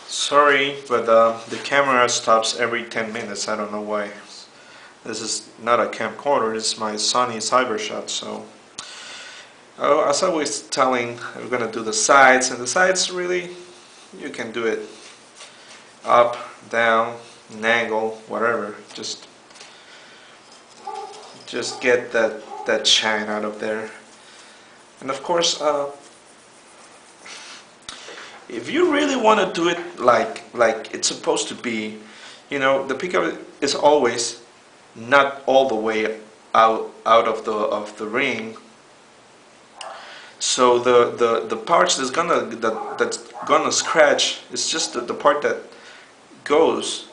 Sorry, but the camera stops every 10 minutes. I don't know why. This is not a camcorder, it's my Sony Cybershot. So, as I was telling, we're gonna do the sides, and the sides really, you can do it up, down, an angle, whatever. Just get that shine out of there. And of course, if you really want to do it like it's supposed to be, the pickup is always not all the way out of the ring. So the parts that's gonna scratch is just the part that goes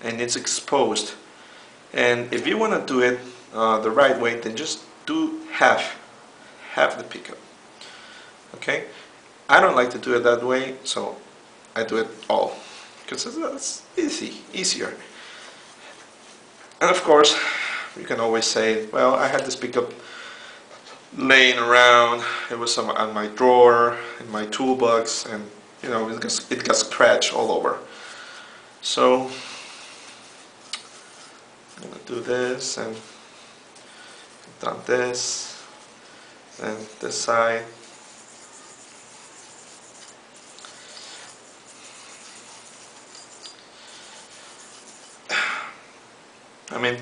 and it's exposed. And if you want to do it the right way, then just do half the pickup. Okay. I don't like to do it that way, so I do it all because it's easier. And of course, you can always say, well, I had this pickup laying around. It was on my drawer, in my toolbox, and it got scratched all over. So I'm gonna do this and done this, and this side. I mean,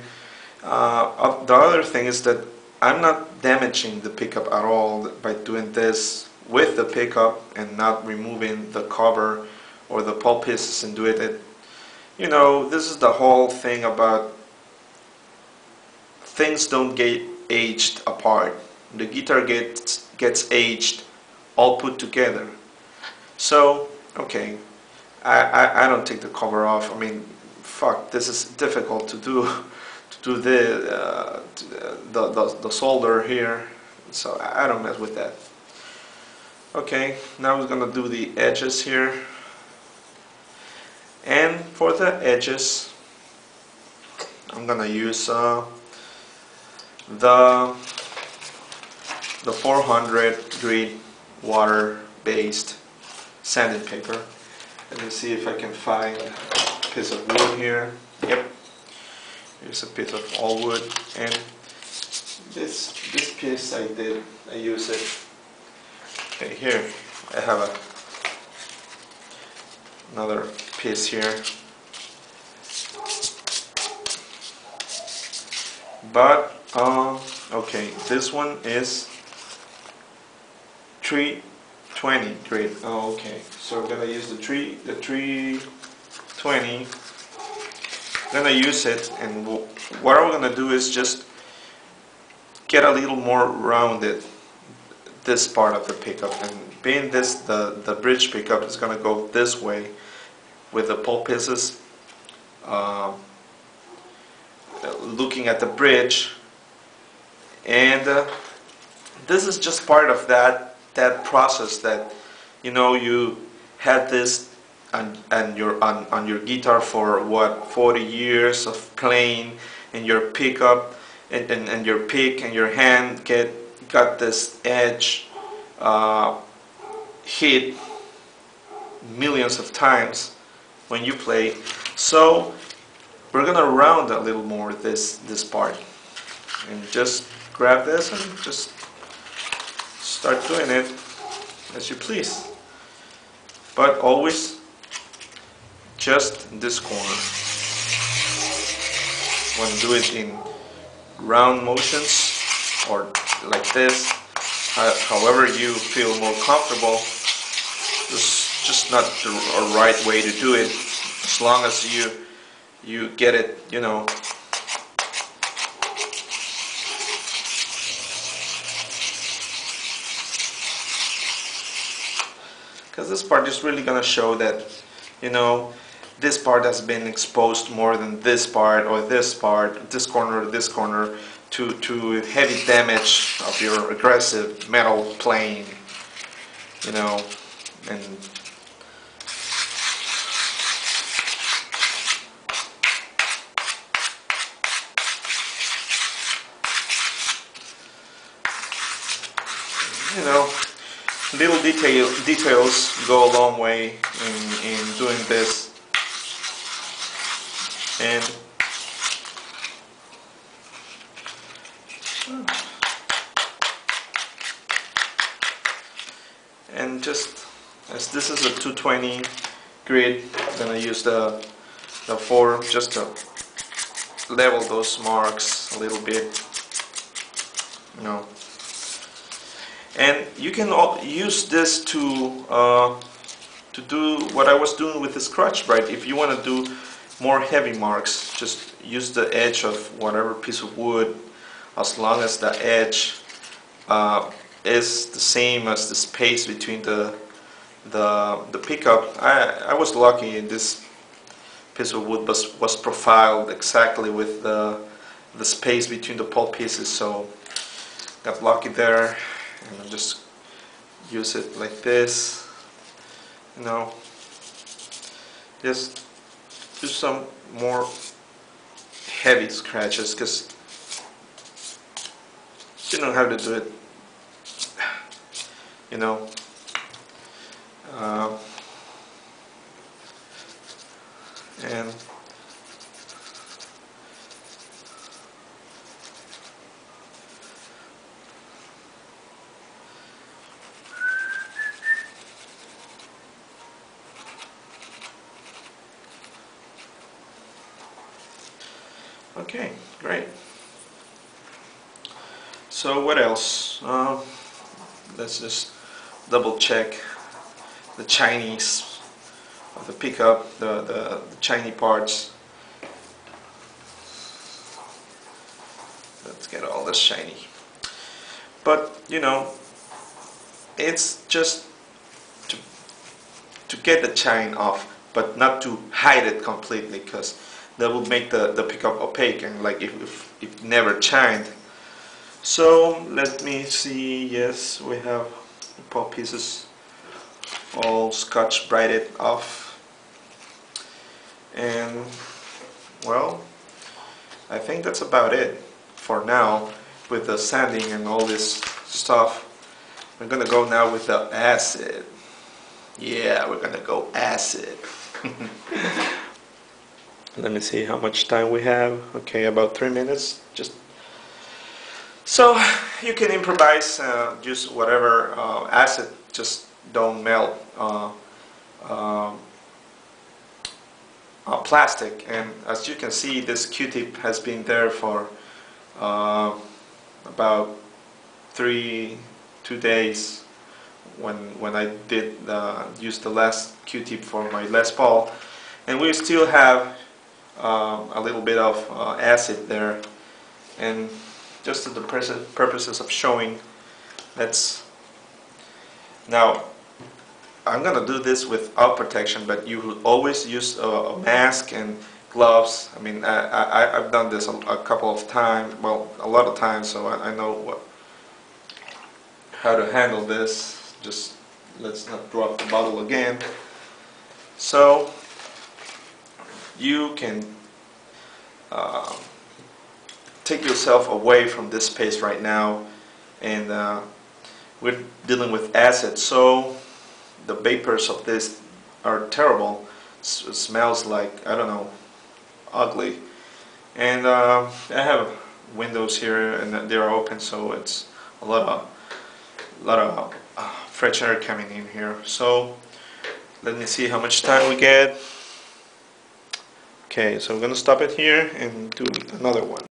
the other thing is that I'm not damaging the pickup at all by doing this with the pickup and not removing the cover or the pulp pieces and doing it. This is the whole thing about things don't get aged apart. The guitar gets aged all put together. So, okay, I don't take the cover off. I mean, fuck, this is difficult to do the solder here, so I don't mess with that. Okay, now we're gonna do the edges here, and for the edges I'm gonna use the 400 grit water based sanding paper. Let me see if I can find piece of wood here. Yep, here's a piece of all wood, and this piece I use it. Okay, here I have another piece here, but okay, this one is 320 grit. Oh, okay, so we're gonna use the 320. I'm gonna use it, and what I'm gonna do is just get a little more rounded this part of the pickup, and being this the bridge pickup is gonna go this way with the pulp pieces looking at the bridge, and this is just part of that process that you had this on your guitar for what, 40 years of playing, and your pickup and your pick and your hand got this edge hit millions of times when you play. So we're gonna round a little more this part, and just grab this and just start doing it as you please, but always just in this corner. Want to do it in round motions or like this, however you feel more comfortable. It's just not the right way to do it, as long as you get it, because this part is really gonna show that this part has been exposed more than this part, or this part, this corner to heavy damage of your aggressive metal playing, and little details go a long way in doing this. And just as this is a 220 grid, I'm gonna use the 4 just to level those marks a little bit, you know. And you can use this to do what I was doing with the scratch brite. If you want to do more heavy marks, just use the edge of whatever piece of wood, as long as the edge is the same as the space between the pickup. I was lucky, in this piece of wood was profiled exactly with the space between the pole pieces, so got lucky there. And I'll just use it like this, you know. Just do some more heavy scratches, because you know how to do it, you know. And okay, great. So what else? Let's just double check the Chinese of the pickup, the Chinese parts. Let's get all this shiny. But you know, it's just to get the shine off, but not to hide it completely, because that will make the pickup opaque, and like if it never shined. So let me see. Yes, we have the pole pieces all scotch brighted off, and well, I think that's about it for now with the sanding and all this stuff. We're gonna go now with the acid. Yeah, we're gonna go acid. Let me see how much time we have. Okay, about 3 minutes. Just so you can improvise, use whatever acid, just don't melt plastic. And as you can see, this Q-tip has been there for about 2 days when I did use the last Q-tip for my Les Paul, and we still have a little bit of acid there. And just for the purposes of showing, let's now, I'm gonna do this without protection, but you will always use a mask and gloves. I mean, I've done this a couple of times, well, a lot of times, so I know how to handle this. Just let's not drop the bottle again. So you can take yourself away from this space right now, and we're dealing with acid, so the vapors of this are terrible. It smells like, I don't know, ugly. And I have windows here and they are open, so it's a lot of fresh air coming in here. So let me see how much time we get. Okay, so I'm gonna stop it here and do another one.